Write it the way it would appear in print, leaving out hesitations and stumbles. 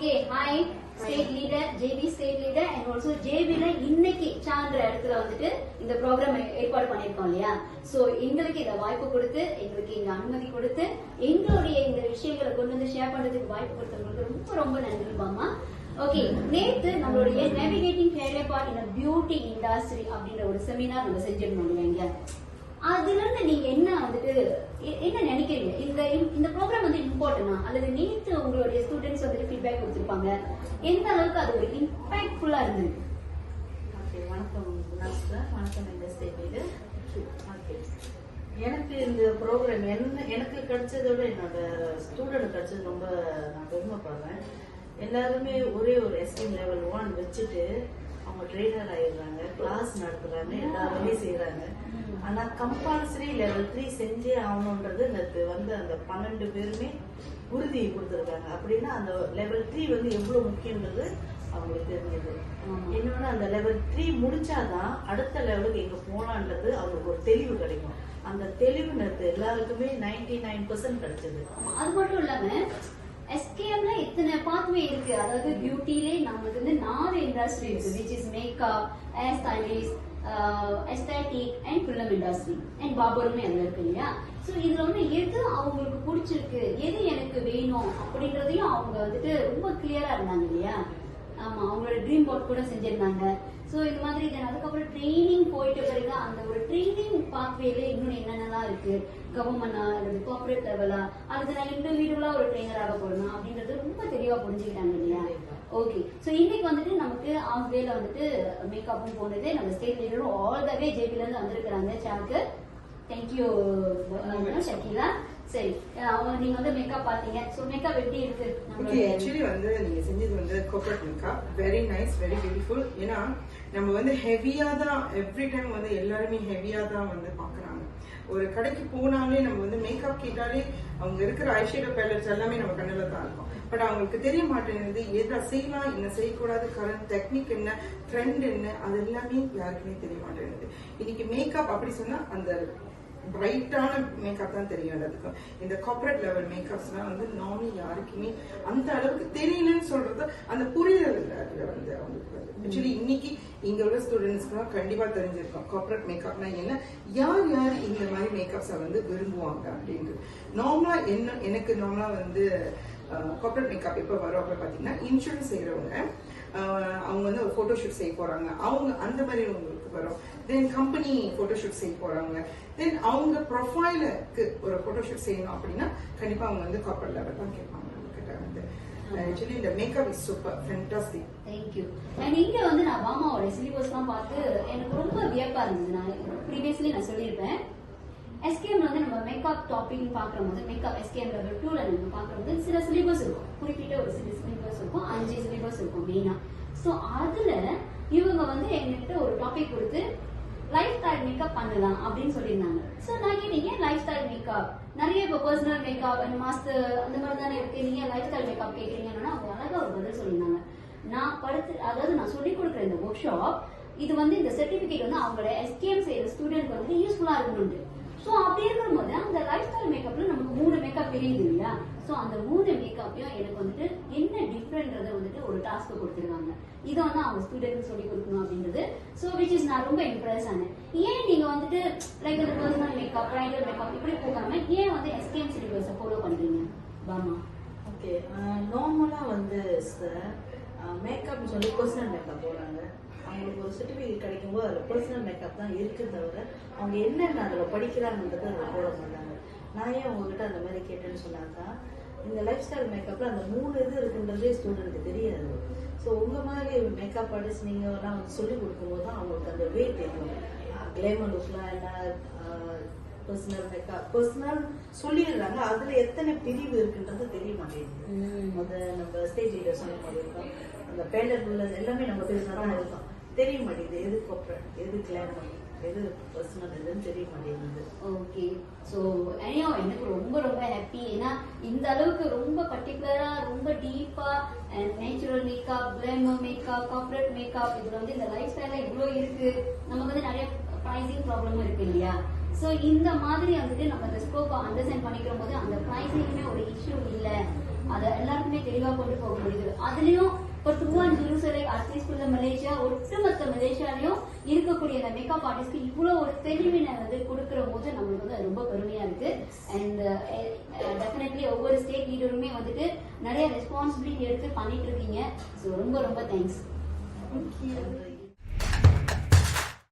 Okay, hi, state leader, JB state leader and also JB ல இன்னைக்கு சான்ற இடத்துல வந்துட்டு இந்த ப்ரோக்ராம் ஏற்பாடு பண்ணிருக்கோம் இல்லையா? சோ எங்களுக்கு இந்த வாய்ப்பு கொடுத்து எங்களுக்கு இந்த அனுமதி கொடுத்து எங்களுடைய இந்த விஷயங்களை கொண்டு வந்து ஷேர் பண்றதுக்கு வாய்ப்பு கொடுத்தவங்களுக்கு ரொம்ப ரொம்ப நன்றி பாமா. ஓகே, நேத்து நம்மளுடைய navigating career part in beauty industry அப்படின்ற ஒரு செமினார் நம்ம செஞ்சிருந்தோம் இல்லையா? அதுல இருந்து நீங்க என்ன வந்துட்டு என்ன நினைக்கிறீங்க? இந்த ப்ரோக்ராம் வந்து இம்பார்ட்டன்டா அல்லது நேத்து உங்களுடைய ஸ்டூடெண்ட்ஸ் வந்துட்டு ஃபீட்பேக் கொடுத்திருப்பாங்க, எந்த அளவுக்கு அது ஒரு இம்பாக்ட்ஃபுல்லா இருந்தது? ஓகே, வணக்கம் குணாஸ்கர், வணக்கம் இந்த ஸ்டேஜ். ஓகே, எனக்கு இந்த ப்ரோக்ராம் எனக்கு கிடைச்சதோட என்னோட ஸ்டூடெண்ட் கிடைச்சது ரொம்ப நான் பெருமைப்படுறேன். எல்லாருமே ஒரே ஒரு எஸ்டீம் லெவல் 1 வச்சுட்டு அவங்க ட்ரெயினர் ஆயிடுறாங்க, கிளாஸ் நடத்துறாங்க, எல்லாருமே செய்யறாங்க. ஆனா கம்பல்சரி லெவல் 3 செஞ்சே ஆகணும்ன்றது எனக்கு வந்து அந்த 12 பேருமே உறுதி கொடுத்துருக்காங்க. அப்படின்னா அந்த லெவல் 3 வந்து எவ்வளவு முக்கியன்றது அவங்களுக்கு தெரிஞ்சது. இன்னொன்னு அந்த லெவல் 3 முடிச்சாதான் அடுத்த லெவலுக்கு எங்க போலான்றது அவங்களுக்கு ஒரு தெளிவு கிடைக்கும். அந்த தெளிவு எல்லாருக்குமே 99% கிடைச்சது. அது மட்டும் இல்லாம எஸ்கேஎம்ல இத்தனை பாத்வே இருக்கு. அதாவது பியூட்டிலே நமக்கு வந்து 4 இண்டஸ்ட்ரி இருக்கு, which is makeup, hair stylist, aesthetic and film industry and பார்பருமே அதுல இருக்கு இல்லையா? சோ இதுல வந்து எது அவங்களுக்கு பிடிச்சிருக்கு, எது எனக்கு வேணும் அப்படின்றதையும் அவங்க வந்துட்டு ரொம்ப கிளியரா இருந்தாங்க இல்லையா? ஆமா, அவங்களோட ட்ரீம் போர்ட் கூட செஞ்சிருந்தாங்க. சோ இந்த மாதிரி அதுக்கப்புறம் ட்ரைனிங் போயிட்டு பிறகு அந்த ஒரு ட்ரைனிங் பாத்வேல இன்னும் என்னென்னலாம் இருக்கு, கவர்மெண்டா அல்லது கார்பரேட் லெவலா அல்லது நான் இண்டிவிஜுவலா ஒரு ட்ரெயினராக போடணும் அப்படின்றது ரொம்ப தெளிவா புரிஞ்சுக்கிட்டாங்க இல்லையா? ஓகே, சோ இன்னைக்கு வந்துட்டு நமக்கு ஆஃப்வேல வந்துட்டு மேக்கப்பும் போனது நம்ம ஸ்டேட் லீடரும் ஆல் த வே ஜேபில இருந்து வந்திருக்கிறாங்க சாக்கு. தேங்க்யூ ஷக்கீலா. சரி, நீங்க வந்து மேக்கப் பாத்தீங்க. சோ மேக்கப் எப்படி இருக்கு? ஓகே, एक्चुअली வந்து நீங்க செஞ்சது வந்து corporate makeup very nice, very beautiful. ஏன்னா நம்ம வந்து ஹெவியா தான் எவ்ரி டைம் வந்து எல்லாருமே ஹெவியா தான் வந்து பாக்குறாங்க. ஒரு கடைக்கு போனாலே நம்ம வந்து மேக்கப் கேட்டாலே அவங்க இருக்கிற ஐஷேடோ பேலட்ஸ் எல்லாமே நம்ம கண்ணுல தான் இருக்கும். பட் அவங்களுக்கு தெரிய மாட்டேங்குது எதை செய்யலாம், என்ன செய்யக்கூடாது, கரண்ட் டெக்னிக் என்ன, ட்ரெண்ட் என்ன, அது எல்லாமே யாருக்குமே தெரிய மாட்டேங்குது. இன்னைக்கு மேக்கப் அப்படி சொன்னா அந்த பிரைட்டான மேக்கப் தான் தெரியும் எல்லாத்துக்கும். இந்த கார்ப்பரேட் லெவல் மேக்கப்ஸ்லாம் வந்து நார்மல் யாருக்குமே அந்த அளவுக்கு தெரியலன்னு சொல்றது அந்த புரிதல் இல்லை. அதுல வந்து அவங்களுக்கு வந்து ஆக்சுவலி இன்னைக்கு இங்க உள்ள ஸ்டூடெண்ட்ஸ்க்குலாம் கண்டிப்பா தெரிஞ்சிருக்கும் கார்ப்பரேட் மேக்கப்னா என்ன, யார் யார் இந்த மாதிரி மேக்கப்ஸை வந்து விரும்புவாங்க அப்படின்றது. நார்மலா எனக்கு நார்மலா வந்து கார்ப்பரேட் மேக்கப் எப்ப வரும் அப்ப பாத்தீங்கன்னா இன்சூரன்ஸ் செய்யறவங்க அவங்க வந்து ஒரு போட்டோஷூட் செய்ய போறாங்க, அவங்க அந்த மாதிரி உங்களுக்கு வரும். தென் கம்பெனி போட்டோஷூட் செய்ய போறாங்க, தென் அவங்க ப்ரொஃபைலுக்கு ஒரு போட்டோஷூட் செய்யணும் அப்படின்னா கண்டிப்பா அவங்க வந்து கார்ப்பரேட் லெவல் தான் கேட்பாங்க கிட்ட வந்து. ஆக்சுவலி இந்த makeup is super fantastic. Thank you. And இங்க வந்து நான் பாமாவோட சிலிபஸ்லாம் பார்த்து எனக்கு ரொம்ப வியப்பா இருந்தது. நான் ப்ரீவியஸ்லி நான் சொல்லியிருப்பேன், எஸ்கேஎம் வந்து நம்ம மேக்கப் டாபிக் பாக்குறோம், மேக்கப் எஸ்கேஎம் லெவல் 2ல நம்ம பாக்குறது சில சிலிபஸ் இருக்கும், குறிப்பிட்ட ஒரு சில சிலிபஸ் இருக்கும், 5 சிலிபஸ் இருக்கும் மெயினா. சோ அதுல இவங்க வந்து என்கிட்ட ஒரு டாபிக் கொடுத்து லைஃப் ஸ்டைல் மேக்கப் பண்ணலாம் அப்படின்னு சொல்லியிருந்தாங்க. சோ நான் கேட்டீங்க லைஃப் ஸ்டைல் மேக்கப் நிறைய இப்போ பர்சனல் மேக்கப் அண்ட் மாஸ்டர் அந்த மாதிரி தானே இருக்கு, நீங்க லைஃப் ஸ்டைல் மேக்கப் கேட்கறீங்கன்னா அவங்க அழகா ஒரு பதில் சொல்லியிருந்தாங்க. அதாவது நான் சொல்லிக் கொடுக்குற இந்த ஒர்க் ஷாப் இது வந்து இந்த சர்டிபிகேட் வந்து அவங்களோட எஸ்கேஎம் செய்யற ஸ்டூடெண்ட் வந்து யூஸ்ஃபுல்லா இருக்கணும். சோ அப்படி இருக்கும்போது அந்த லைஃப் ஸ்டைல் மேக்கப்ல நமக்கு 3 மேக்கப் தெரியுது இல்லையா? சோ அந்த 3 மேக்கப்பையும் எனக்கு வந்துட்டு என்ன டிஃபரெண்ட்ன்றத வந்துட்டு ஒரு டாஸ்க் கொடுத்துருக்காங்க. இதை வந்து அவங்க ஸ்டூடெண்ட் சொல்லி கொடுக்கணும் அப்படின்றது. சோ விச் இஸ் நான் ரொம்ப இம்ப்ரெஸ் ஆனேன். ஏன் நீங்க வந்துட்டு லைக் இந்த பர்சனல் மேக்கப், பிரைடல் மேக்கப் இப்படி போகாம ஏன் வந்து எஸ்கேஎம் சிலிபஸை ஃபாலோ பண்றீங்க பாமா? ஓகே, நார்மலா வந்து மேக்கப் சொல்லி பர்சனல் மேக்கப் போறாங்க. அவங்களுக்கு ஒரு சர்டிபிகேட் கிடைக்கும் போது அதில் பர்சனல் மேக்கப் தான் இருக்கு தவிர அவங்க என்னென்ன அதில் படிக்கிறாங்கன்றது அதில் போட மாட்டாங்க. நான் ஏன் உங்ககிட்ட அந்த மாதிரி கேட்டேன்னு சொன்னாக்கா, இந்த லைஃப் ஸ்டைல் மேக்கப்ல அந்த 3 இது இருக்குன்றதே ஸ்டூடெண்ட்டுக்கு தெரியாது. ஸோ உங்க மாதிரி மேக்கப் ஆர்டிஸ்ட் நீங்கலாம் வந்து சொல்லிக் கொடுக்கும்போது தான் அவங்களுக்கு அந்த வே தெரியும். கிளேமர் லுக்லாம் என்ன, பர்சனல் மேக்கப் பர்சனல் சொல்லிடுறாங்க, அதுல எத்தனை பிரிவு இருக்குன்றது தெரிய மாட்டேங்குது. அதை நம்ம ஸ்டேஜ் லீடர் சொன்ன மாதிரி இருக்கும், அந்த பேண்டர் எல்லாமே நம்ம பேசினாதான் இருக்கும், தெரிய மாட்டேங்குது எது கார்ப்பரேட் எது கிளாமர் எது பர்சனல் எதுன்னு தெரிய மாட்டேங்குது. ஓகே, ஸோ எனக்கு ரொம்ப ரொம்ப ஹாப்பி. ஏன்னா இந்த அளவுக்கு ரொம்ப பர்டிகுலரா ரொம்ப டீப்பா natural makeup, glamour makeup, corporate makeup இதுல வந்து இந்த லைஃப் ஸ்டைல இவ்வளோ இருக்கு. நமக்கு வந்து நிறைய ப்ரைசிங் ப்ராப்ளமும் இருக்கு இல்லையா? ஸோ இந்த மாதிரி வந்துட்டு நம்ம இந்த ஸ்கோப்பை அண்டர்ஸ்டாண்ட் பண்ணிக்கிற போது அந்த ப்ரைஸிங்குமே ஒரு இஷ்யூ இல்லை, அதை எல்லாருக்குமே தெளிவாக கொண்டு போக முடியுது. அதுலயும் இப்போ true and Jerusalem at least Malaysia, ஒட்டுமொத்த மலேசியாலையும் இருக்கக்கூடிய அந்த மேக்கப் ஆர்டிஸ்ட்க்கு இவ்வளோ ஒரு தெளிவினை வந்து கொடுக்குற போது நம்மளுக்கு வந்து அது ரொம்ப பெருமையா இருக்கு. அண்ட் டெஃபினெட்லி ஒவ்வொரு ஸ்டேட் லீடருமே வந்துட்டு நிறைய ரெஸ்பான்சிபிலிட்டி எடுத்து பண்ணிட்டு இருக்கீங்க. ஸோ ரொம்ப ரொம்ப தேங்க்ஸ். Thank you.